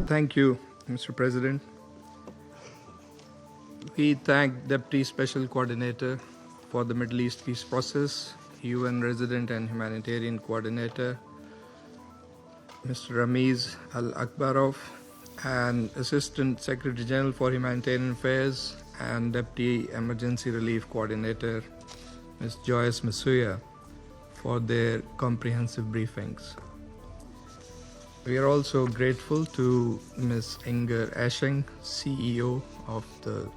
Thank you, Mr. President. We thank Deputy Special Coordinator for the Middle East Peace Process, UN Resident and Humanitarian Coordinator, Mr. Ramiz Al-Akbarov, and Assistant Secretary General for Humanitarian Affairs and Deputy Emergency Relief Coordinator, Ms. Joyce Masuya, for their comprehensive briefings. We are also grateful to Ms. Inger Esching, CEO of the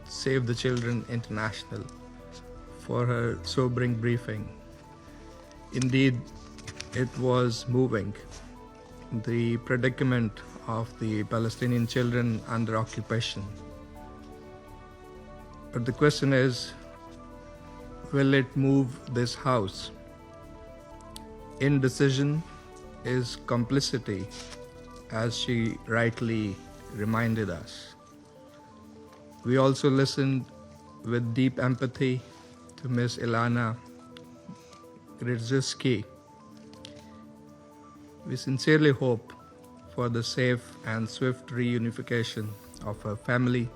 Save the Children International, for her sobering briefing. Indeed, it was moving. The predicament of the Palestinian children under occupation. But the question is, will it move this House? Indecision is complicity, as she rightly reminded us. We also listened with deep empathy to Ms. Ilana Grzycki. We sincerely hope for the safe and swift reunification of her family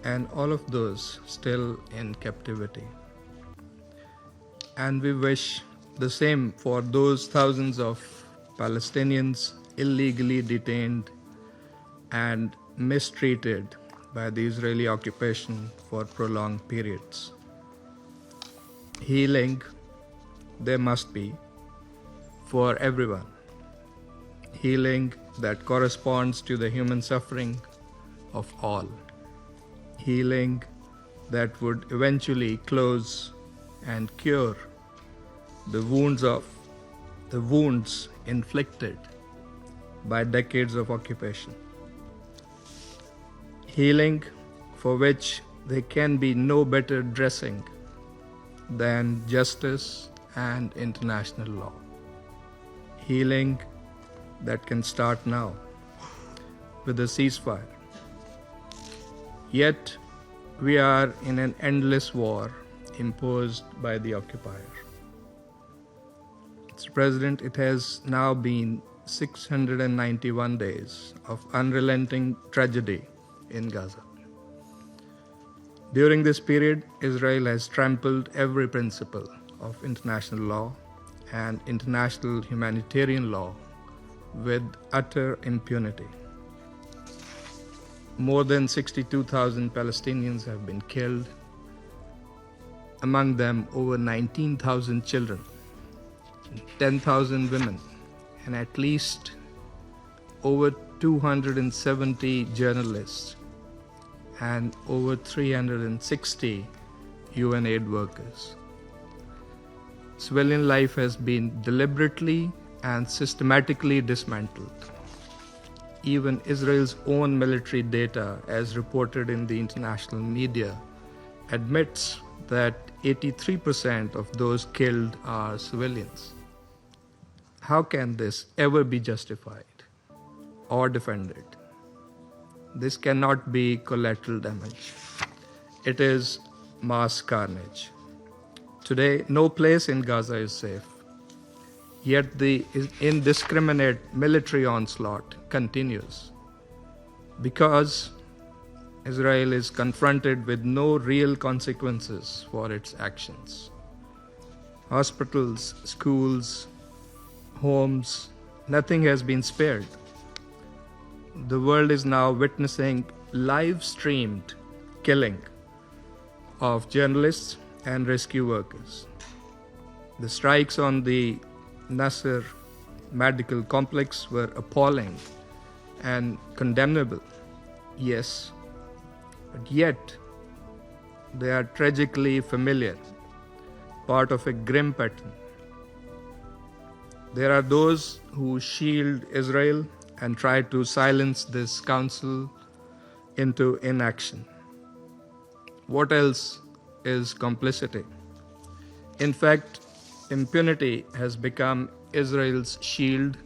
and all of those still in captivity. And we wish the same for those thousands of Palestinians illegally detained and mistreated by the Israeli occupation for prolonged periods. Healing there must be for everyone. Healing that corresponds to the human suffering of all. Healing that would eventually close and cure the wounds inflicted by decades of occupation. Healing for which there can be no better dressing than justice and international law. Healing that can start now with a ceasefire. Yet we are in an endless war imposed by the occupier. Mr. President, it has now been 691 days of unrelenting tragedy in Gaza. During this period, Israel has trampled every principle of international law and international humanitarian law with utter impunity. More than 62,000 Palestinians have been killed, among them over 19,000 children, 10,000 women, and at least over 270 journalists and over 360 UN aid workers. Civilian life has been deliberately and systematically dismantled. Even Israel's own military data, as reported in the international media, admits that 83% of those killed are civilians. How can this ever be justified or defended? This cannot be collateral damage. It is mass carnage. Today, no place in Gaza is safe. Yet the indiscriminate military onslaught continues because Israel is confronted with no real consequences for its actions. Hospitals, schools, homes, nothing has been spared. The world is now witnessing live-streamed killing of journalists and rescue workers. The strikes on the Nasser medical complex were appalling and condemnable, yes, but yet they are tragically familiar, part of a grim pattern. There are those who shield Israel and try to silence this council into inaction. What else is complicity? In fact, impunity has become Israel's shield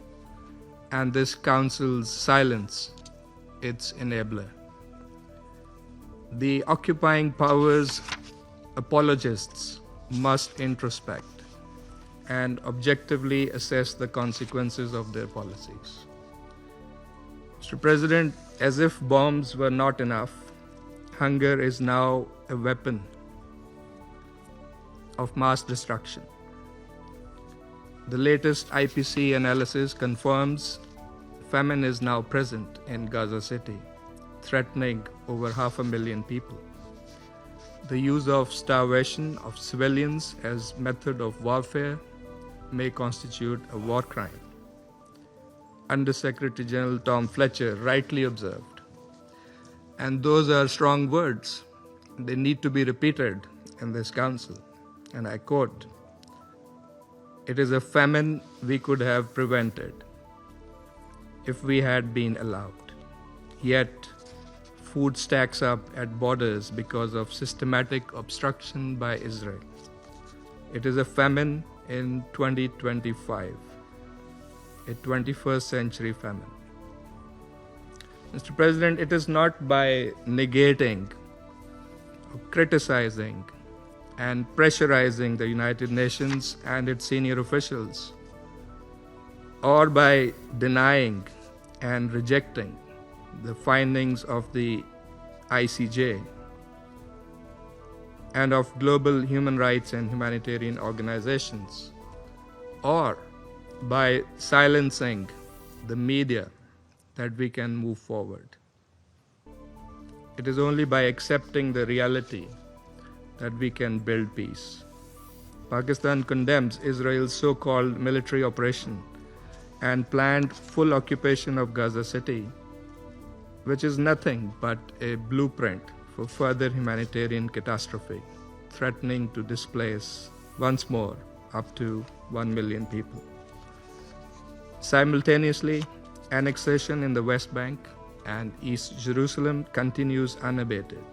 and this council's silence its enabler. The occupying powers' apologists must introspect and objectively assess the consequences of their policies. Mr. President, as if bombs were not enough, hunger is now a weapon of mass destruction. The latest IPC analysis confirms famine is now present in Gaza City, threatening over 500,000 people. The use of starvation of civilians as method of warfare may constitute a war crime. Undersecretary General Tom Fletcher rightly observed, and those are strong words. They need to be repeated in this council. And I quote, "It is a famine we could have prevented if we had been allowed. Yet, food stacks up at borders because of systematic obstruction by Israel. It is a famine in 2025, a 21st century famine." Mr. President, it is not by negating or criticizing and pressurizing the United Nations and its senior officials, or by denying and rejecting the findings of the ICJ and of global human rights and humanitarian organizations, or by silencing the media, that we can move forward. It is only by accepting the reality that we can build peace. Pakistan condemns Israel's so-called military operation and planned full occupation of Gaza City, which is nothing but a blueprint for further humanitarian catastrophe, threatening to displace once more up to 1 million people. Simultaneously, annexation in the West Bank and East Jerusalem continues unabated.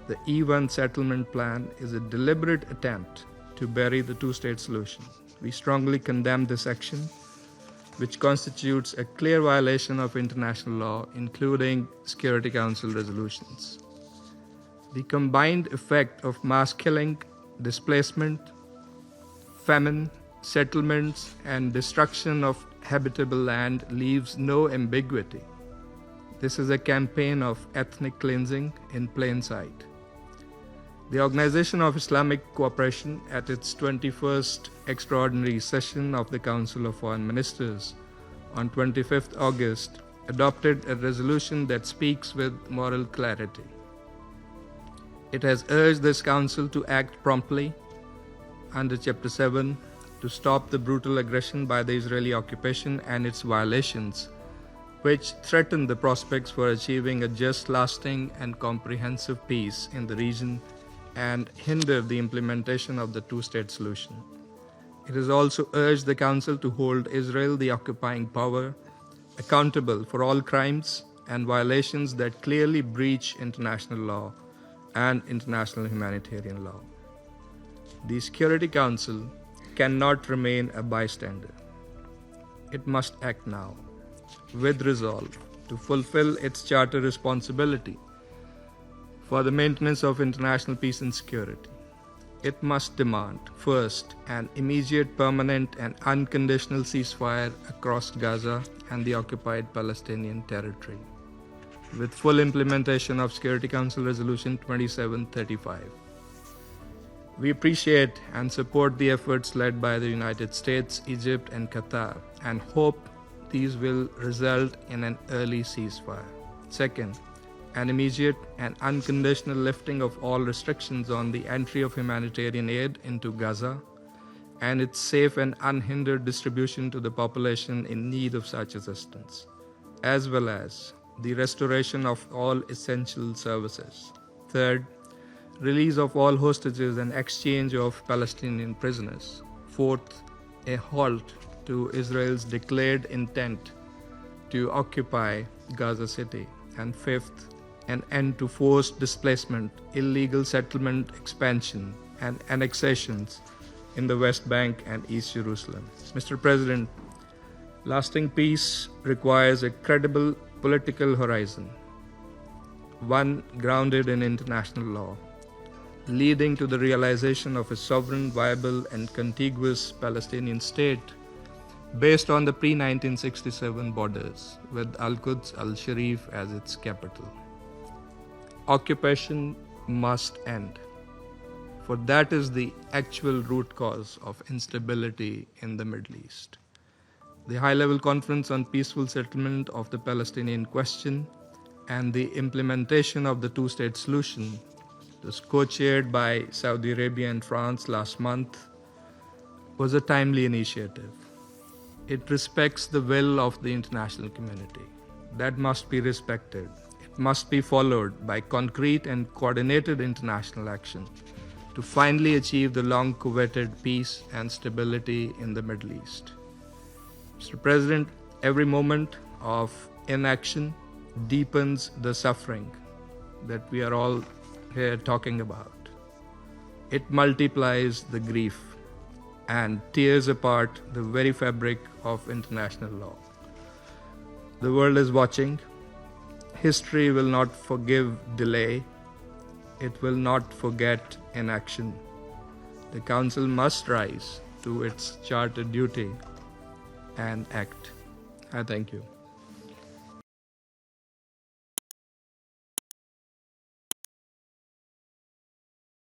The E1 settlement plan is a deliberate attempt to bury the two-state solution. We strongly condemn this action, which constitutes a clear violation of international law, including Security Council resolutions. The combined effect of mass killing, displacement, famine, settlements, and destruction of habitable land leaves no ambiguity. This is a campaign of ethnic cleansing in plain sight. The Organization of Islamic Cooperation, at its 21st extraordinary session of the Council of Foreign Ministers on 25th August, adopted a resolution that speaks with moral clarity. It has urged this Council to act promptly under Chapter 7 to stop the brutal aggression by the Israeli occupation and its violations, which threaten the prospects for achieving a just, lasting, and comprehensive peace in the region and hinder the implementation of the two-state solution. It has also urged the Council to hold Israel, the occupying power, accountable for all crimes and violations that clearly breach international law and international humanitarian law. The Security Council cannot remain a bystander. It must act now, with resolve, to fulfill its charter responsibility for the maintenance of international peace and security. It must demand, first, an immediate, permanent, and unconditional ceasefire across Gaza and the occupied Palestinian territory, with full implementation of Security Council Resolution 2735. We appreciate and support the efforts led by the United States, Egypt, and Qatar, and hope these will result in an early ceasefire. Second, an immediate and unconditional lifting of all restrictions on the entry of humanitarian aid into Gaza and its safe and unhindered distribution to the population in need of such assistance, as well as the restoration of all essential services. Third, release of all hostages and exchange of Palestinian prisoners. Fourth, a halt to Israel's declared intent to occupy Gaza City. And fifth, an end to forced displacement, illegal settlement expansion, and annexations in the West Bank and East Jerusalem. Mr. President, lasting peace requires a credible political horizon, one grounded in international law, leading to the realization of a sovereign, viable, and contiguous Palestinian state based on the pre-1967 borders, with Al-Quds al-Sharif as its capital. Occupation must end, for that is the actual root cause of instability in the Middle East. The high-level conference on peaceful settlement of the Palestinian question and the implementation of the two-state solution was co-chaired by Saudi Arabia and France last month, was a timely initiative. It respects the will of the international community. That must be respected. It must be followed by concrete and coordinated international action to finally achieve the long-coveted peace and stability in the Middle East. Mr. President, every moment of inaction deepens the suffering that we are all here talking about. It multiplies the grief and tears apart the very fabric of international law. The world is watching. History will not forgive delay. It will not forget inaction. The Council must rise to its chartered duty and act. I thank you.